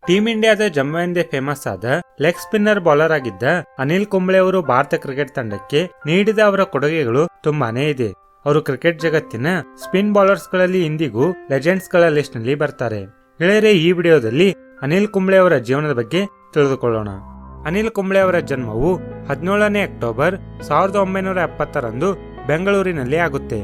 Team ಇಂಡಿಯಾದ ಜಮ್ಮುವೆಂದೇ famous ಆದ leg spinner bowler ಆಗಿದ್ದ ಅನಿಲ್ ಕುಂಬ್ಳೆ ಅವರು ಭಾರತ ಕ್ರಿಕೆಟ್ ತಂಡಕ್ಕೆ ನೀಡಿದ ಅವರ ಕೊಡುಗೆಗಳು ತುಂಬಾನೇ ಇದೆ. ಅವರು ಕ್ರಿಕೆಟ್ ಜಗತ್ತಿನ ಸ್ಪಿನ್ ಬೌಲರ್ಸ್ ಗಳಲ್ಲಿ ಇಂದಿಗೂ ಲೆಜೆಂಡ್ಸ್ ಗಳ ಲಿಸ್ಟ್ ನಲ್ಲಿ ಬರ್ತಾರೆ. ಗೆಳೆಯರೆ, ಈ ವಿಡಿಯೋದಲ್ಲಿ ಅನಿಲ್ ಕುಂಬ್ಳೆ ಅವರ ಜೀವನದ ಬಗ್ಗೆ ತಿಳಿದುಕೊಳ್ಳೋಣ. ಅನಿಲ್ ಕುಂಬ್ಳೆ ಅವರ ಜನ್ಮವು 17ನೇ ಅಕ್ಟೋಬರ್ 1970ರಂದು ಬೆಂಗಳೂರಿನಲ್ಲಿ ಆಗುತ್ತೆ.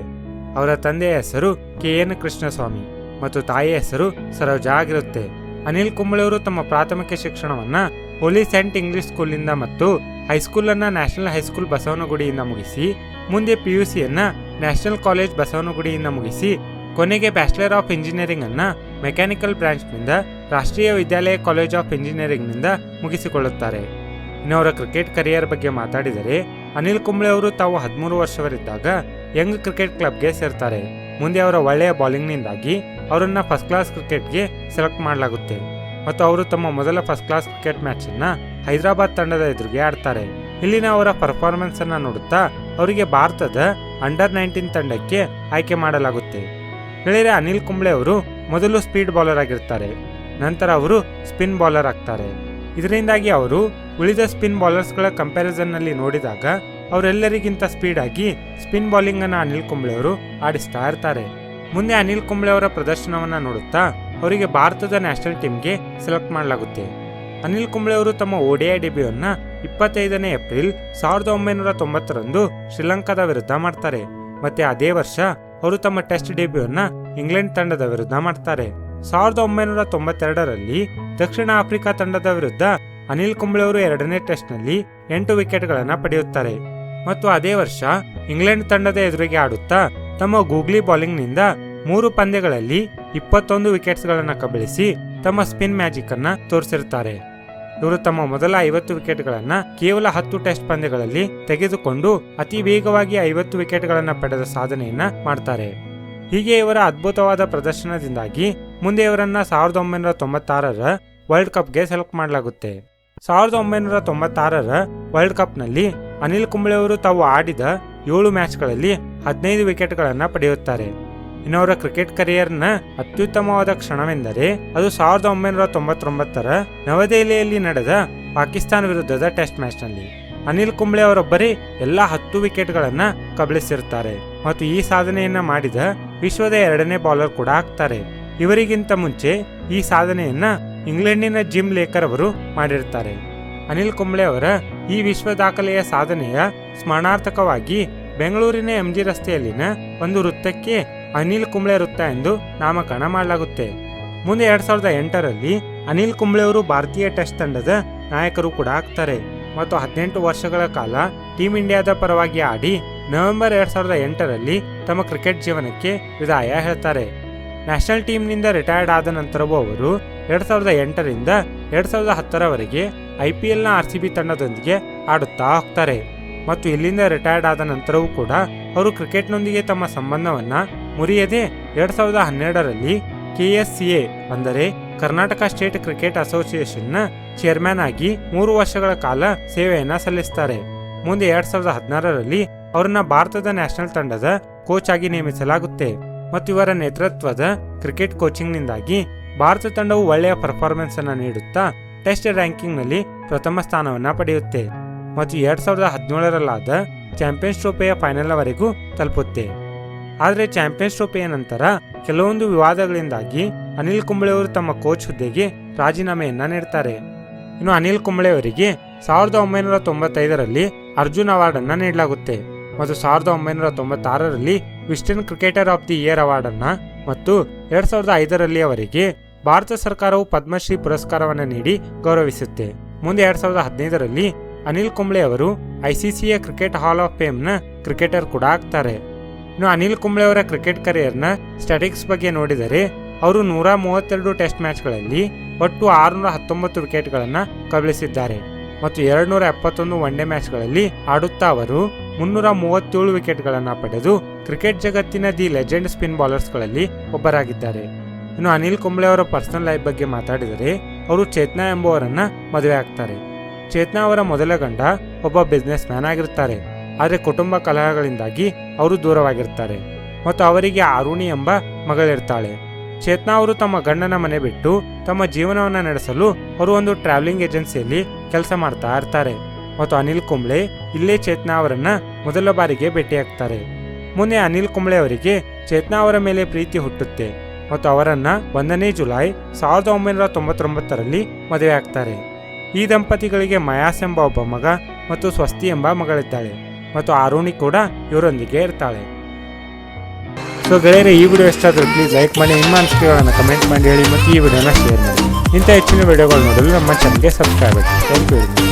ಅವರ ತಂದೆಯ ಹೆಸರು KN ಕೃಷ್ಣಸ್ವಾಮಿ ಮತ್ತು ತಾಯಿಯ ಹೆಸರು ಸರೋಜಾ ಆಗಿರುತ್ತೆ. ಅನಿಲ್ ಕುಂಬ್ಳೆ ಅವರು ತಮ್ಮ ಪ್ರಾಥಮಿಕ ಶಿಕ್ಷಣವನ್ನ ಹೋಲಿ ಸೆಂಟ್ ಇಂಗ್ಲಿಷ್ ಸ್ಕೂಲ್ನಿಂದ ಮತ್ತು ಹೈಸ್ಕೂಲ್ ಅನ್ನ ನ್ಯಾಷನಲ್ ಹೈಸ್ಕೂಲ್ ಬಸವನಗುಡಿಯಿಂದ ಮುಗಿಸಿ, ಮುಂದೆ PUCಯನ್ನ ನ್ಯಾಷನಲ್ ಕಾಲೇಜ್ ಬಸವನಗುಡಿಯಿಂದ ಮುಗಿಸಿ, ಕೊನೆಗೆ ಬ್ಯಾಚಲರ್ ಆಫ್ ಇಂಜಿನಿಯರಿಂಗ್ ಅನ್ನ ಮೆಕ್ಯಾನಿಕಲ್ ಬ್ರಾಂಚ್ ನಿಂದ ರಾಷ್ಟ್ರೀಯ ವಿದ್ಯಾಲಯ ಕಾಲೇಜ್ ಆಫ್ ಇಂಜಿನಿಯರಿಂಗ್ ನಿಂದ ಮುಗಿಸಿಕೊಳ್ಳುತ್ತಾರೆ. ಇನ್ನು ಅವರ ಕ್ರಿಕೆಟ್ ಕರಿಯರ್ ಬಗ್ಗೆ ಮಾತಾಡಿದರೆ, ಅನಿಲ್ ಕುಂಬ್ಳೆ ಅವರು ತಾವು 13 ವರ್ಷವರಿದ್ದಾಗ ಯಂಗ್ ಕ್ರಿಕೆಟ್ ಕ್ಲಬ್ಗೆ ಸೇರ್ತಾರೆ. ಮುಂದೆ ಅವರ ಒಳ್ಳೆಯ ಬೌಲಿಂಗ್ ನಿಂದಾಗಿ ಅವರನ್ನ ಫಸ್ಟ್ ಕ್ಲಾಸ್ ಕ್ರಿಕೆಟ್ಗೆ ಸೆಲೆಕ್ಟ್ ಮಾಡಲಾಗುತ್ತೆ ಮತ್ತು ಅವರು ತಮ್ಮ ಮೊದಲ ಫಸ್ಟ್ ಕ್ಲಾಸ್ ಕ್ರಿಕೆಟ್ ಮ್ಯಾಚ್ ಅನ್ನ ಹೈದರಾಬಾದ್ ತಂಡದ ಎದುರಿಗೆ ಆಡ್ತಾರೆ. ಇಲ್ಲಿನ ಅವರ ಪರ್ಫಾರ್ಮೆನ್ಸ್ ಅನ್ನ ನೋಡುತ್ತಾ ಅವರಿಗೆ ಭಾರತದ ಅಂಡರ್ 19 ತಂಡಕ್ಕೆ ಆಯ್ಕೆ ಮಾಡಲಾಗುತ್ತೆ. ಗೆಳೆಯರೆ, ಅನಿಲ್ ಕುಂಬ್ಳೆ ಅವರು ಮೊದಲು ಸ್ಪೀಡ್ ಬೌಲರ್ ಆಗಿರ್ತಾರೆ. ನಂತರ ಅವರು ಸ್ಪಿನ್ ಬೌಲರ್ ಆಗ್ತಾರೆ. ಇದರಿಂದಾಗಿ ಅವರು ಉಳಿದ ಸ್ಪಿನ್ ಬೌಲರ್ಸ್ ಗಳ ಕಂಪ್ಯಾರಿಸನ್ ನಲ್ಲಿ ನೋಡಿದಾಗ ಅವರೆಲ್ಲರಿಗಿಂತ ಸ್ಪೀಡ್ ಆಗಿ ಸ್ಪಿನ್ ಬೌಲಿಂಗ್ ಅನ್ನ ಅನಿಲ್ ಕುಂಬ್ಳೆ ಅವರು ಆಡಿಸ್ತಾ ಇರ್ತಾರೆ. ಮುಂದೆ ಅನಿಲ್ ಕುಂಬ್ಳೆ ಅವರ ಪ್ರದರ್ಶನವನ್ನ ನೋಡುತ್ತಾ ಅವರಿಗೆ ಭಾರತದ ನ್ಯಾಷನಲ್ ಟೀಮ್ಗೆ ಸೆಲೆಕ್ಟ್ ಮಾಡಲಾಗುತ್ತೆ. ಅನಿಲ್ ಕುಂಬ್ಳೆ ಅವರು ತಮ್ಮ ODI ಡೆಬ್ಯೂನ್ನ 25ನೇ ಏಪ್ರಿಲ್ 1990ರಂದು ಶ್ರೀಲಂಕಾದ ವಿರುದ್ಧ ಮಾಡ್ತಾರೆ. ಮತ್ತೆ ಅದೇ ವರ್ಷ ಅವರು ತಮ್ಮ ಟೆಸ್ಟ್ ಡೆಬ್ಯೂನ್ನ ಇಂಗ್ಲೆಂಡ್ ತಂಡದ ವಿರುದ್ಧ ಮಾಡ್ತಾರೆ. 1992ರಲ್ಲಿ ದಕ್ಷಿಣ ಆಫ್ರಿಕಾ ತಂಡದ ವಿರುದ್ಧ ಅನಿಲ್ ಕುಂಬ್ಳೆ ಅವರು 2ನೇ ಟೆಸ್ಟ್ ನಲ್ಲಿ 8 ವಿಕೆಟ್ಗಳನ್ನ ಪಡೆಯುತ್ತಾರೆ ಮತ್ತು ಅದೇ ವರ್ಷ ಇಂಗ್ಲೆಂಡ್ ತಂಡದ ಎದುರಿಗೆ ಆಡುತ್ತಾ ತಮ್ಮ ಗೂಗ್ಲಿ ಬೌಲಿಂಗ್ ನಿಂದ 3 ಪಂದ್ಯಗಳಲ್ಲಿ 21 ವಿಕೆಟ್ಸ್ ಗಳನ್ನ ಕಬಳಿಸಿ ತಮ್ಮ ಸ್ಪಿನ್ ಮ್ಯಾಜಿಕ್ ಅನ್ನ ತೋರಿಸಿರುತ್ತಾರೆ. ಇವರು ತಮ್ಮ ಮೊದಲ 50 ವಿಕೆಟ್ಗಳನ್ನ ಕೇವಲ 10 ಟೆಸ್ಟ್ ಪಂದ್ಯಗಳಲ್ಲಿ ತೆಗೆದುಕೊಂಡು ಅತಿ ವೇಗವಾಗಿ 50 ವಿಕೆಟ್ಗಳನ್ನ ಪಡೆದ ಸಾಧನೆಯನ್ನ ಮಾಡ್ತಾರೆ. ಹೀಗೆ ಇವರ ಅದ್ಭುತವಾದ ಪ್ರದರ್ಶನದಿಂದಾಗಿ ಮುಂದೆ ಇವರನ್ನ 1996ರ ವರ್ಲ್ಡ್ ಕಪ್ಗೆ ಸೆಲೆಕ್ಟ್ ಮಾಡಲಾಗುತ್ತೆ. 1996ರ ವರ್ಲ್ಡ್ ಕಪ್ ನಲ್ಲಿ ಅನಿಲ್ ಕುಂಬ್ಳೆ ಅವರು ತಾವು ಆಡಿದ 7 ಮ್ಯಾಚ್ಗಳಲ್ಲಿ 15 ವಿಕೆಟ್ಗಳನ್ನ ಪಡೆಯುತ್ತಾರೆ. ಇನ್ನು ಅವರ ಕ್ರಿಕೆಟ್ ಕರಿಯರ್ನ ಅತ್ಯುತ್ತಮವಾದ ಕ್ಷಣವೆಂದರೆ ಅದು 1999ರ ನವದೆಹಲಿಯಲ್ಲಿ ನಡೆದ ಪಾಕಿಸ್ತಾನ ವಿರುದ್ಧದ ಟೆಸ್ಟ್ ಮ್ಯಾಚ್ ನಲ್ಲಿ ಅನಿಲ್ ಕುಂಬ್ಳೆ ಅವರೊಬ್ಬರೇ ಎಲ್ಲಾ 10 ವಿಕೆಟ್ಗಳನ್ನ ಕಬಳಿಸಿರುತ್ತಾರೆ ಮತ್ತು ಈ ಸಾಧನೆಯನ್ನ ಮಾಡಿದ ವಿಶ್ವದ 2ನೇ ಬೌಲರ್ ಕೂಡ ಆಗ್ತಾರೆ. ಇವರಿಗಿಂತ ಮುಂಚೆ ಈ ಸಾಧನೆಯನ್ನ ಇಂಗ್ಲೆಂಡಿನ ಜಿಮ್ ಲೇಕರ್ ಅವರು ಮಾಡಿರುತ್ತಾರೆ. ಅನಿಲ್ ಕುಂಬ್ಳೆ ಅವರ ಈ ವಿಶ್ವ ದಾಖಲೆಯ ಸಾಧನೆಯ ಸ್ಮರಣಾರ್ಥಕವಾಗಿ ಬೆಂಗಳೂರಿನ MG ರಸ್ತೆಯಲ್ಲಿನ ಒಂದು ವೃತ್ತಕ್ಕೆ ಅನಿಲ್ ಕುಂಬ್ಳೆ ವೃತ್ತ ಎಂದು ನಾಮಕರಣ ಮಾಡಲಾಗುತ್ತೆ. ಮುಂದೆ 2008ರಲ್ಲಿ ಅನಿಲ್ ಕುಂಬ್ಳೆ ಅವರು ಭಾರತೀಯ ಟೆಸ್ಟ್ ತಂಡದ ನಾಯಕರು ಕೂಡ ಆಗ್ತಾರೆ ಮತ್ತು 18 ವರ್ಷಗಳ ಕಾಲ ಟೀಮ್ ಇಂಡಿಯಾದ ಪರವಾಗಿ ಆಡಿ ನವೆಂಬರ್ 2008ರಲ್ಲಿ ತಮ್ಮ ಕ್ರಿಕೆಟ್ ಜೀವನಕ್ಕೆ ವಿದಾಯ ಹೇಳ್ತಾರೆ. ನ್ಯಾಷನಲ್ ಟೀಮ್ನಿಂದ ರಿಟೈರ್ಡ್ ಆದ ನಂತರವೂ ಅವರು 2008ರಿಂದ 2010ರವರೆಗೆ IPLನ RCB ತಂಡದೊಂದಿಗೆ ಆಡುತ್ತಾ ಹೋಗ್ತಾರೆ ಮತ್ತು ಇಲ್ಲಿಂದ ರಿಟೈರ್ಡ್ ಆದ ನಂತರವೂ ಕೂಡ ಅವರು ಕ್ರಿಕೆಟ್ನೊಂದಿಗೆ ತಮ್ಮ ಸಂಬಂಧವನ್ನ ಮುರಿಯದೆ 2012ರಲ್ಲಿ KSCA ಅಂದರೆ ಕರ್ನಾಟಕ ಸ್ಟೇಟ್ ಕ್ರಿಕೆಟ್ ಅಸೋಸಿಯೇಷನ್ನ ಚೇರ್ಮನ್ ಆಗಿ 3 ವರ್ಷಗಳ ಕಾಲ ಸೇವೆಯನ್ನ ಸಲ್ಲಿಸ್ತಾರೆ. ಮುಂದೆ 2016ರಲ್ಲಿ ಅವರನ್ನ ಭಾರತದ ನ್ಯಾಷನಲ್ ತಂಡದ ಕೋಚ್ ಆಗಿ ನೇಮಿಸಲಾಗುತ್ತೆ ಮತ್ತು ಇವರ ನೇತೃತ್ವದ ಕ್ರಿಕೆಟ್ ಕೋಚಿಂಗ್ ನಿಂದಾಗಿ ಭಾರತ ತಂಡವು ಒಳ್ಳೆಯ ಪರ್ಫಾರ್ಮೆನ್ಸ್ ಅನ್ನ ನೀಡುತ್ತಾ ಟೆಸ್ಟ್ ರ್ಯಾಂಕಿಂಗ್ ನಲ್ಲಿ ಪ್ರಥಮ ಸ್ಥಾನವನ್ನ ಪಡೆಯುತ್ತೆ ಮತ್ತು 2017ರಲ್ಲಾದ ಚಾಂಪಿಯನ್ಸ್ ಟ್ರೋಫಿಯ ಫೈನಲ್ ವರೆಗೂ ತಲುಪುತ್ತೆ. ಆದರೆ ಚಾಂಪಿಯನ್ಸ್ ಟ್ರೋಫಿಯ ನಂತರ ಕೆಲವೊಂದು ವಿವಾದಗಳಿಂದಾಗಿ ಅನಿಲ್ ಕುಂಬ್ಳೆ ಅವರು ತಮ್ಮ ಕೋಚ್ ಹುದ್ದೆಗೆ ರಾಜೀನಾಮೆಯನ್ನ ನೀಡ್ತಾರೆ. ಇನ್ನು ಅನಿಲ್ ಕುಂಬ್ಳೆ ಅವರಿಗೆ 1995ರಲ್ಲಿ ಅರ್ಜುನ್ ಅವಾರ್ಡ್ ಅನ್ನ ನೀಡಲಾಗುತ್ತೆ ಮತ್ತು 1996ರಲ್ಲಿ Wisden cricketer of the year award ಅನ್ನ ಮತ್ತು 2005ರಲ್ಲಿ ಅವರಿಗೆ ಭಾರತ ಸರ್ಕಾರವು ಪದ್ಮಶ್ರೀ ಪುರಸ್ಕಾರವನ್ನು ನೀಡಿ ಗೌರವಿಸುತ್ತೆ. ಮುಂದೆ 2015ರಲ್ಲಿ ಅನಿಲ್ ಕುಂಬ್ಳೆ ಅವರು ICCಯ ಕ್ರಿಕೆಟ್ ಹಾಲ್ ಆಫ್ ಫೇಮ್ ನ ಕ್ರಿಕೆಟರ್ ಕೂಡ ಆಗ್ತಾರೆ. ಇನ್ನು ಅನಿಲ್ ಕುಂಬ್ಳೆ ಅವರ ಕ್ರಿಕೆಟ್ ಕರಿಯರ್ನ ಸ್ಟ್ಯಾಟಿಕ್ಸ್ ಬಗ್ಗೆ ನೋಡಿದರೆ ಅವರು 132 ಟೆಸ್ಟ್ ಮ್ಯಾಚ್ಗಳಲ್ಲಿ ಒಟ್ಟು 619 ವಿಕೆಟ್ಗಳನ್ನ ಕಬಳಿಸಿದ್ದಾರೆ ಮತ್ತು 271 ಒನ್ ಡೇ ಮ್ಯಾಚ್ಗಳಲ್ಲಿ ಆಡುತ್ತಾ ಅವರು 337 ವಿಕೆಟ್ಗಳನ್ನ ಪಡೆದು ಕ್ರಿಕೆಟ್ ಜಗತ್ತಿನ ದಿ ಲೆಜೆಂಡ್ ಸ್ಪಿನ್ ಬೌಲರ್ಸ್ಗಳಲ್ಲಿ ಒಬ್ಬರಾಗಿದ್ದಾರೆ. ಇನ್ನು ಅನಿಲ್ ಕುಂಬ್ಳೆ ಅವರ ಪರ್ಸನಲ್ ಲೈಫ್ ಬಗ್ಗೆ ಮಾತಾಡಿದರೆ ಅವರು ಚೇತನಾ ಎಂಬುವರನ್ನ ಮದುವೆ ಆಗ್ತಾರೆ. ಚೇತನಾ ಅವರ ಮೊದಲ ಗಂಡ ಒಬ್ಬ ಬಿಸ್ನೆಸ್ ಮ್ಯಾನ್ ಆಗಿರ್ತಾರೆ. ಆದರೆ ಕುಟುಂಬ ಕಲಹಗಳಿಂದಾಗಿ ಅವರು ದೂರವಾಗಿರ್ತಾರೆ ಮತ್ತು ಅವರಿಗೆ ಆರುಣಿ ಎಂಬ ಮಗಳಿರ್ತಾಳೆ. ಚೇತನಾ ಅವರು ತಮ್ಮ ಗಂಡನ ಮನೆ ಬಿಟ್ಟು ತಮ್ಮ ಜೀವನವನ್ನ ನಡೆಸಲು ಅವರು ಒಂದು ಟ್ರಾವೆಲಿಂಗ್ ಏಜೆನ್ಸಿಯಲ್ಲಿ ಕೆಲಸ ಮಾಡ್ತಾ ಇರ್ತಾರೆ ಮತ್ತು ಅನಿಲ್ ಕುಂಬ್ಳೆ ಇಲ್ಲೇ ಚೇತನಾ ಅವರನ್ನ ಮೊದಲ ಬಾರಿಗೆ ಭೇಟಿಯಾಗ್ತಾರೆ. ಮುಂದೆ ಅನಿಲ್ ಕುಂಬ್ಳೆ ಅವರಿಗೆ ಚೇತನಾ ಅವರ ಮೇಲೆ ಪ್ರೀತಿ ಹುಟ್ಟುತ್ತೆ ಮತ್ತು ಅವರನ್ನ 1ನೇ ಜುಲೈ 1999ರಲ್ಲಿ ಮದುವೆ ಆಗ್ತಾರೆ. ಈ ದಂಪತಿಗಳಿಗೆ ಮಯಾಸ್ ಎಂಬ ಒಬ್ಬ ಮಗ ಮತ್ತು ಸ್ವಸ್ತಿ ಎಂಬ ಮಗಳಿದ್ದಾಳೆ ಮತ್ತು ಆರೋಣಿ ಕೂಡ ಇವರೊಂದಿಗೆ ಇರ್ತಾಳೆ. ಸೊ ಗೆಳೆಯರೆ, ಈ ವಿಡಿಯೋ ಇಷ್ಟ ಆದರೂ ಪ್ಲೀಸ್ ಲೈಕ್ ಮಾಡಿ, ನಿಮ್ಮ ಅನಿಸಿಕೆಗಳನ್ನು ಕಮೆಂಟ್ ಮಾಡಿ ಹೇಳಿ ಮತ್ತು ಈ ವಿಡಿಯೋನ ಶೇರ್ ಮಾಡಿ. ಇಂಥ ಹೆಚ್ಚಿನ ವಿಡಿಯೋಗಳು ನೋಡಲು ನಮ್ಮ ಚಾನಲ್ಗೆ ಸಬ್ಸ್ಕ್ರೈಬ್ ಮಾಡಿ. Thank you.